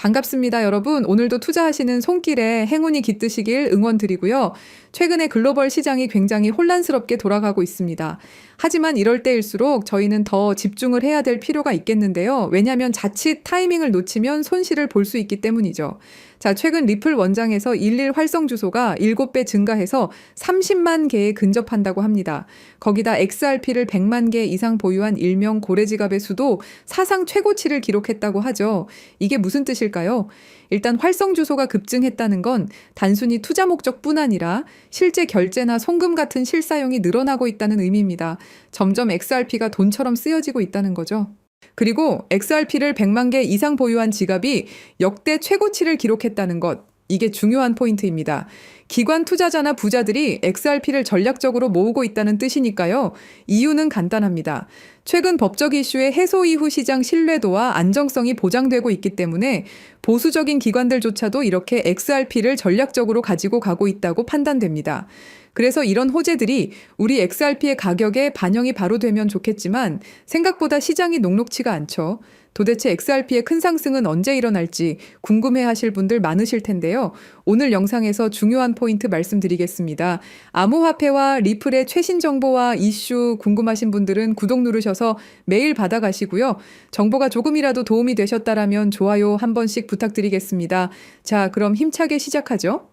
반갑습니다, 여러분. 오늘도 투자하시는 손길에 행운이 깃드시길 응원드리고요. 최근에 글로벌 시장이 굉장히 혼란스럽게 돌아가고 있습니다. 하지만 이럴 때일수록 저희는 더 집중을 해야 될 필요가 있겠는데요. 왜냐하면 자칫 타이밍을 놓치면 손실을 볼 수 있기 때문이죠. 자, 최근 리플 원장에서 일일 활성 주소가 7배 증가해서 30만 개에 근접한다고 합니다. 거기다 XRP를 100만 개 이상 보유한 일명 고래지갑의 수도 사상 최고치를 기록했다고 하죠. 이게 무슨 뜻일까요? 일단 활성 주소가 급증했다는 건 단순히 투자 목적뿐 아니라 실제 결제나 송금 같은 실사용이 늘어나고 있다는 의미입니다. 점점 XRP가 돈처럼 쓰여지고 있다는 거죠. 그리고 XRP를 100만 개 이상 보유한 지갑이 역대 최고치를 기록했다는 것. 이게 중요한 포인트입니다. 기관 투자자나 부자들이 XRP를 전략적으로 모으고 있다는 뜻이니까요. 이유는 간단합니다. 최근 법적 이슈의 해소 이후 시장 신뢰도와 안정성이 보장되고 있기 때문에 보수적인 기관들조차도 이렇게 XRP를 전략적으로 가지고 가고 있다고 판단됩니다. 그래서 이런 호재들이 우리 XRP의 가격에 반영이 바로 되면 좋겠지만 생각보다 시장이 녹록치가 않죠. 도대체 XRP의 큰 상승은 언제 일어날지 궁금해하실 분들 많으실 텐데요. 오늘 영상에서 중요한 포인트 말씀드리겠습니다. 암호화폐와 리플의 최신 정보와 이슈 궁금하신 분들은 구독 누르셔서 매일 받아가시고요. 정보가 조금이라도 도움이 되셨다라면 좋아요 한 번씩 부탁드리겠습니다. 자, 그럼 힘차게 시작하죠.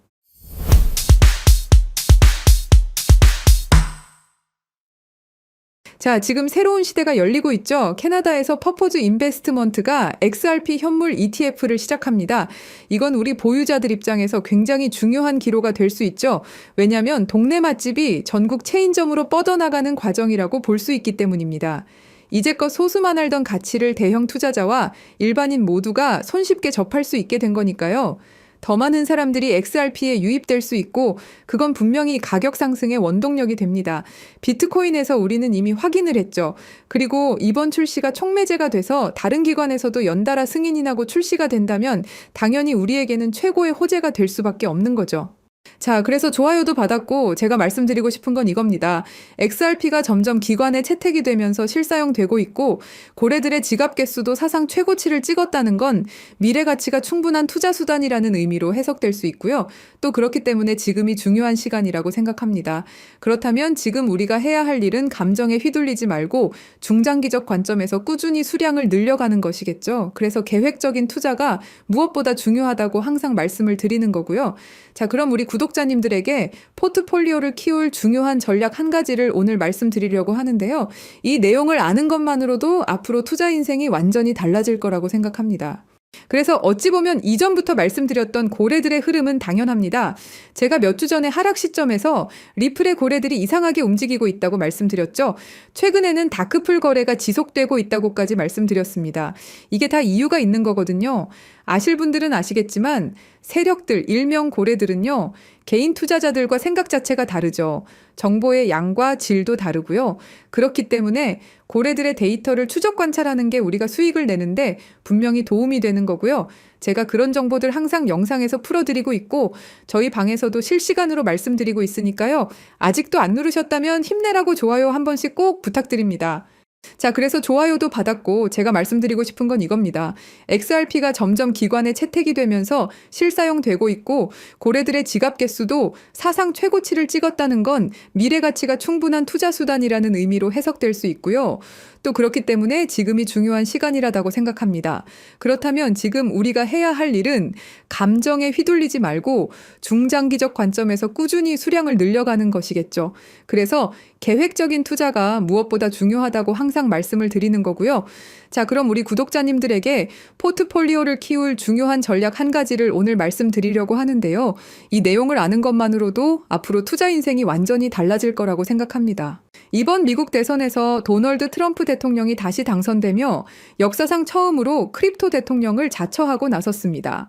자, 지금 새로운 시대가 열리고 있죠. 캐나다에서 퍼포즈 인베스트먼트가 XRP 현물 ETF를 시작합니다. 이건 우리 보유자들 입장에서 굉장히 중요한 기로가 될 수 있죠. 왜냐하면 동네 맛집이 전국 체인점으로 뻗어나가는 과정이라고 볼 수 있기 때문입니다. 이제껏 소수만 알던 가치를 대형 투자자와 일반인 모두가 손쉽게 접할 수 있게 된 거니까요. 더 많은 사람들이 XRP에 유입될 수 있고 그건 분명히 가격 상승의 원동력이 됩니다. 비트코인에서 우리는 이미 확인을 했죠. 그리고 이번 출시가 촉매제가 돼서 다른 기관에서도 연달아 승인이 나고 출시가 된다면 당연히 우리에게는 최고의 호재가 될 수밖에 없는 거죠. 자, 그래서 좋아요도 받았고 제가 말씀드리고 싶은 건 이겁니다. XRP가 점점 기관에 채택이 되면서 실사용되고 있고 고래들의 지갑 개수도 사상 최고치를 찍었다는 건 미래 가치가 충분한 투자 수단이라는 의미로 해석될 수 있고요. 또 그렇기 때문에 지금이 중요한 시간이라고 생각합니다. 그렇다면 지금 우리가 해야 할 일은 감정에 휘둘리지 말고 중장기적 관점에서 꾸준히 수량을 늘려가는 것이겠죠. 그래서 계획적인 투자가 무엇보다 중요하다고 항상 말씀을 드리는 거고요. 자, 그럼 우리 구독자님들에게 포트폴리오를 키울 중요한 전략 한 가지를 오늘 말씀드리려고 하는데요. 이 내용을 아는 것만으로도 앞으로 투자 인생이 완전히 달라질 거라고 생각합니다. 그래서 어찌 보면 이전부터 말씀드렸던 고래들의 흐름은 당연합니다. 제가 몇 주 전에 하락 시점에서 리플의 고래들이 이상하게 움직이고 있다고 말씀드렸죠. 최근에는 다크풀 거래가 지속되고 있다고까지 말씀드렸습니다. 이게 다 이유가 있는 거거든요. 아실 분들은 아시겠지만 세력들, 일명 고래들은요. 개인 투자자들과 생각 자체가 다르죠. 정보의 양과 질도 다르고요. 그렇기 때문에 고래들의 데이터를 추적 관찰하는 게 우리가 수익을 내는데 분명히 도움이 되는 거고요. 제가 그런 정보들 항상 영상에서 풀어드리고 있고 저희 방에서도 실시간으로 말씀드리고 있으니까요. 아직도 안 누르셨다면 힘내라고 좋아요 한 번씩 꼭 부탁드립니다. 자, 그래서 좋아요도 받았고 제가 말씀드리고 싶은 건 이겁니다. XRP가 점점 기관에 채택이 되면서 실사용되고 있고 고래들의 지갑 개수도 사상 최고치를 찍었다는 건 미래 가치가 충분한 투자 수단이라는 의미로 해석될 수 있고요. 또 그렇기 때문에 지금이 중요한 시간이라고 생각합니다. 그렇다면 지금 우리가 해야 할 일은 감정에 휘둘리지 말고 중장기적 관점에서 꾸준히 수량을 늘려가는 것이겠죠. 그래서 계획적인 투자가 무엇보다 중요하다고 항상 말씀을 드리는 거고요. 자, 그럼 우리 구독자님들에게 포트폴리오를 키울 중요한 전략 한 가지를 오늘 말씀드리려고 하는데요. 이 내용을 아는 것만으로도 앞으로 투자 인생이 완전히 달라질 거라고 생각합니다. 이번 미국 대선에서 도널드 트럼프 대통령이 다시 당선되며 역사상 처음으로 크립토 대통령을 자처하고 나섰습니다.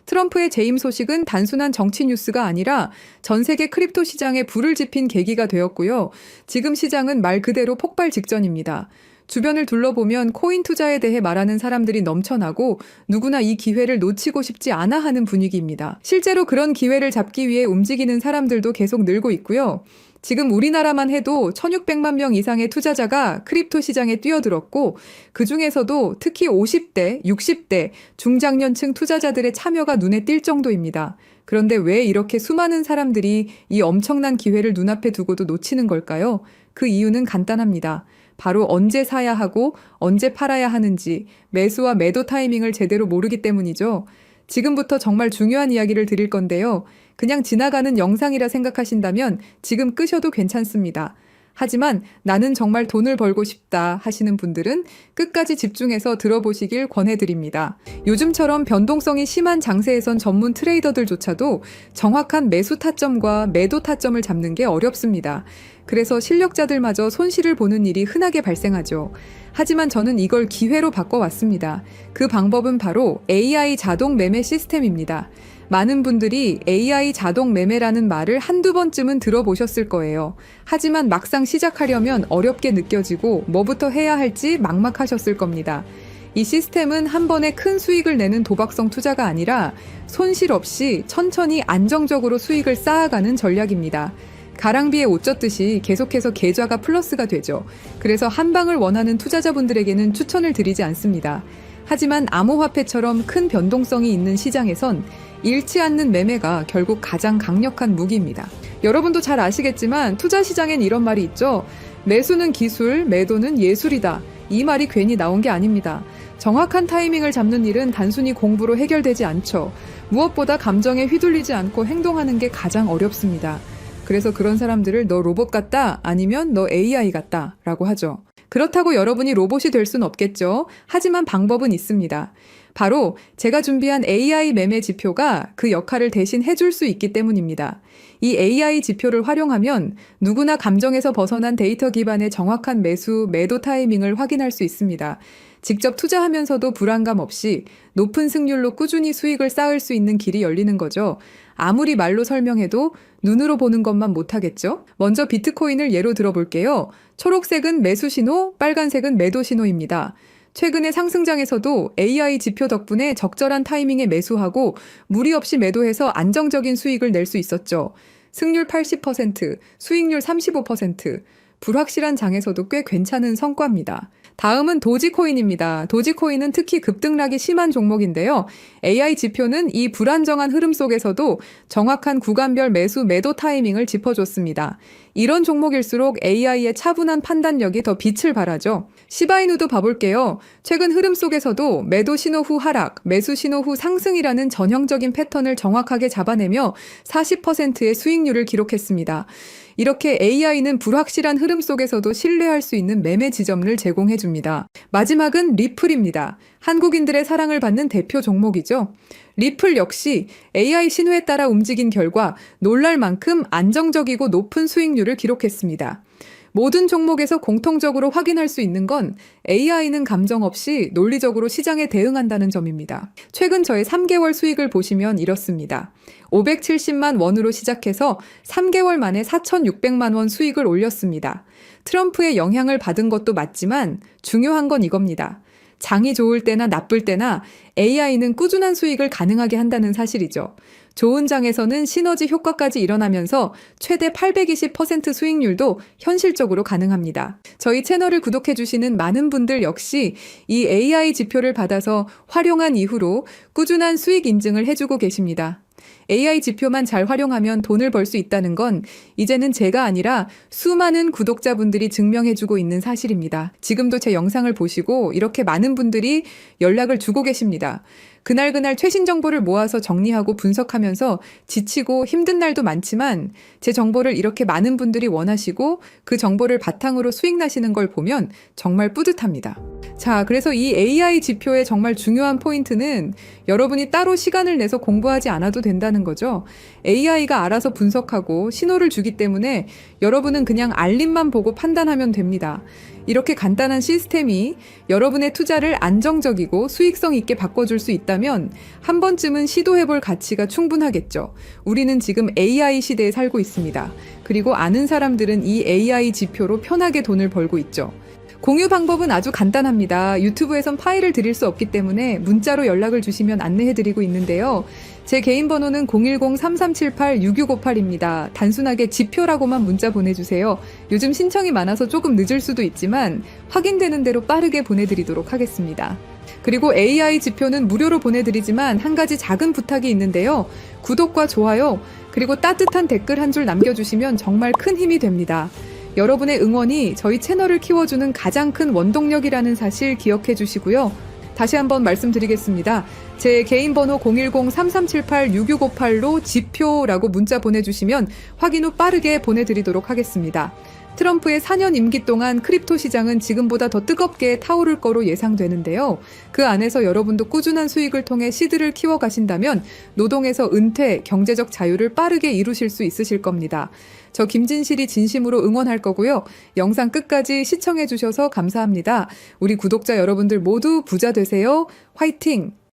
트럼프의 재임 소식은 단순한 정치 뉴스가 아니라 전 세계 크립토 시장에 불을 지핀 계기가 되었고요. 지금 시장은 말 그대로 폭발 직전입니다. 주변을 둘러보면 코인 투자에 대해 말하는 사람들이 넘쳐나고 누구나 이 기회를 놓치고 싶지 않아 하는 분위기입니다. 실제로 그런 기회를 잡기 위해 움직이는 사람들도 계속 늘고 있고요. 지금 우리나라만 해도 1600만 명 이상의 투자자가 크립토 시장에 뛰어들었고 그 중에서도 특히 50대, 60대 중장년층 투자자들의 참여가 눈에 띌 정도입니다. 그런데 왜 이렇게 수많은 사람들이 이 엄청난 기회를 눈앞에 두고도 놓치는 걸까요? 그 이유는 간단합니다. 바로 언제 사야 하고 언제 팔아야 하는지 매수와 매도 타이밍을 제대로 모르기 때문이죠. 지금부터 정말 중요한 이야기를 드릴 건데요. 그냥 지나가는 영상이라 생각하신다면 지금 끄셔도 괜찮습니다. 하지만 나는 정말 돈을 벌고 싶다 하시는 분들은 끝까지 집중해서 들어보시길 권해드립니다. 요즘처럼 변동성이 심한 장세에선 전문 트레이더들조차도 정확한 매수 타점과 매도 타점을 잡는 게 어렵습니다. 그래서 실력자들마저 손실을 보는 일이 흔하게 발생하죠. 하지만 저는 이걸 기회로 바꿔왔습니다. 그 방법은 바로 AI 자동 매매 시스템입니다. 많은 분들이 AI 자동 매매라는 말을 한두 번쯤은 들어보셨을 거예요. 하지만 막상 시작하려면 어렵게 느껴지고 뭐부터 해야 할지 막막하셨을 겁니다. 이 시스템은 한 번에 큰 수익을 내는 도박성 투자가 아니라 손실 없이 천천히 안정적으로 수익을 쌓아가는 전략입니다. 가랑비에 옷 젖듯이 계속해서 계좌가 플러스가 되죠. 그래서 한 방을 원하는 투자자분들에게는 추천을 드리지 않습니다. 하지만 암호화폐처럼 큰 변동성이 있는 시장에선 잃지 않는 매매가 결국 가장 강력한 무기입니다. 여러분도 잘 아시겠지만 투자 시장엔 이런 말이 있죠. 매수는 기술, 매도는 예술이다. 이 말이 괜히 나온 게 아닙니다. 정확한 타이밍을 잡는 일은 단순히 공부로 해결되지 않죠. 무엇보다 감정에 휘둘리지 않고 행동하는 게 가장 어렵습니다. 그래서 그런 사람들을 너 로봇 같다 아니면 너 AI 같다 라고 하죠. 그렇다고 여러분이 로봇이 될 순 없겠죠. 하지만 방법은 있습니다. 바로 제가 준비한 AI 매매 지표가 그 역할을 대신 해줄 수 있기 때문입니다. 이 AI 지표를 활용하면 누구나 감정에서 벗어난 데이터 기반의 정확한 매수, 매도 타이밍을 확인할 수 있습니다. 직접 투자하면서도 불안감 없이 높은 승률로 꾸준히 수익을 쌓을 수 있는 길이 열리는 거죠. 아무리 말로 설명해도 눈으로 보는 것만 못하겠죠? 먼저 비트코인을 예로 들어볼게요. 초록색은 매수 신호, 빨간색은 매도 신호입니다. 최근의 상승장에서도 AI 지표 덕분에 적절한 타이밍에 매수하고 무리 없이 매도해서 안정적인 수익을 낼 수 있었죠. 승률 80%, 수익률 35%, 불확실한 장에서도 꽤 괜찮은 성과입니다. 다음은 도지코인입니다. 도지코인은 특히 급등락이 심한 종목인데요. AI 지표는 이 불안정한 흐름 속에서도 정확한 구간별 매수, 매도 타이밍을 짚어줬습니다. 이런 종목일수록 AI의 차분한 판단력이 더 빛을 발하죠. 시바이누도 봐볼게요. 최근 흐름 속에서도 매도 신호 후 하락, 매수 신호 후 상승이라는 전형적인 패턴을 정확하게 잡아내며 40%의 수익률을 기록했습니다. 이렇게 AI는 불확실한 흐름 속에서도 신뢰할 수 있는 매매 지점을 제공해줍니다. 마지막은 리플입니다. 한국인들의 사랑을 받는 대표 종목이죠. 리플 역시 AI 신호에 따라 움직인 결과 놀랄 만큼 안정적이고 높은 수익률을 기록했습니다. 모든 종목에서 공통적으로 확인할 수 있는 건 AI는 감정 없이 논리적으로 시장에 대응한다는 점입니다. 최근 저의 3개월 수익을 보시면 이렇습니다. 570만 원으로 시작해서 3개월 만에 4,600만 원 수익을 올렸습니다. 트럼프의 영향을 받은 것도 맞지만 중요한 건 이겁니다. 장이 좋을 때나 나쁠 때나 AI는 꾸준한 수익을 가능하게 한다는 사실이죠. 좋은 장에서는 시너지 효과까지 일어나면서 최대 820% 수익률도 현실적으로 가능합니다. 저희 채널을 구독해주시는 많은 분들 역시 이 AI 지표를 받아서 활용한 이후로 꾸준한 수익 인증을 해주고 계십니다. AI 지표만 잘 활용하면 돈을 벌 수 있다는 건 이제는 제가 아니라 수많은 구독자분들이 증명해주고 있는 사실입니다. 지금도 제 영상을 보시고 이렇게 많은 분들이 연락을 주고 계십니다. 그날 최신 정보를 모아서 정리하고 분석하면서 지치고 힘든 날도 많지만 제 정보를 이렇게 많은 분들이 원하시고 그 정보를 바탕으로 수익 나시는 걸 보면 정말 뿌듯합니다. 자, 그래서 이 AI 지표의 정말 중요한 포인트는 여러분이 따로 시간을 내서 공부하지 않아도 된다는 거죠. AI가 알아서 분석하고 신호를 주기 때문에 여러분은 그냥 알림만 보고 판단하면 됩니다. 이렇게 간단한 시스템이 여러분의 투자를 안정적이고 수익성 있게 바꿔줄 수 있다면 한 번쯤은 시도해볼 가치가 충분하겠죠. 우리는 지금 AI 시대에 살고 있습니다. 그리고 아는 사람들은 이 AI 지표로 편하게 돈을 벌고 있죠. 공유 방법은 아주 간단합니다. 유튜브에선 파일을 드릴 수 없기 때문에 문자로 연락을 주시면 안내해드리고 있는데요. 제 개인 번호는 010-3378-6658입니다. 단순하게 지표라고만 문자 보내주세요. 요즘 신청이 많아서 조금 늦을 수도 있지만 확인되는 대로 빠르게 보내드리도록 하겠습니다. 그리고 AI 지표는 무료로 보내드리지만 한 가지 작은 부탁이 있는데요. 구독과 좋아요, 그리고 따뜻한 댓글 한 줄 남겨주시면 정말 큰 힘이 됩니다. 여러분의 응원이 저희 채널을 키워주는 가장 큰 원동력이라는 사실 기억해 주시고요. 다시 한번 말씀드리겠습니다. 제 개인 번호 010-3378-6658로 지표라고 문자 보내주시면 확인 후 빠르게 보내드리도록 하겠습니다. 트럼프의 4년 임기 동안 크립토 시장은 지금보다 더 뜨겁게 타오를 거로 예상되는데요. 그 안에서 여러분도 꾸준한 수익을 통해 시드를 키워가신다면 노동에서 은퇴, 경제적 자유를 빠르게 이루실 수 있으실 겁니다. 저 김진실이 진심으로 응원할 거고요. 영상 끝까지 시청해 주셔서 감사합니다. 우리 구독자 여러분들 모두 부자 되세요. 화이팅!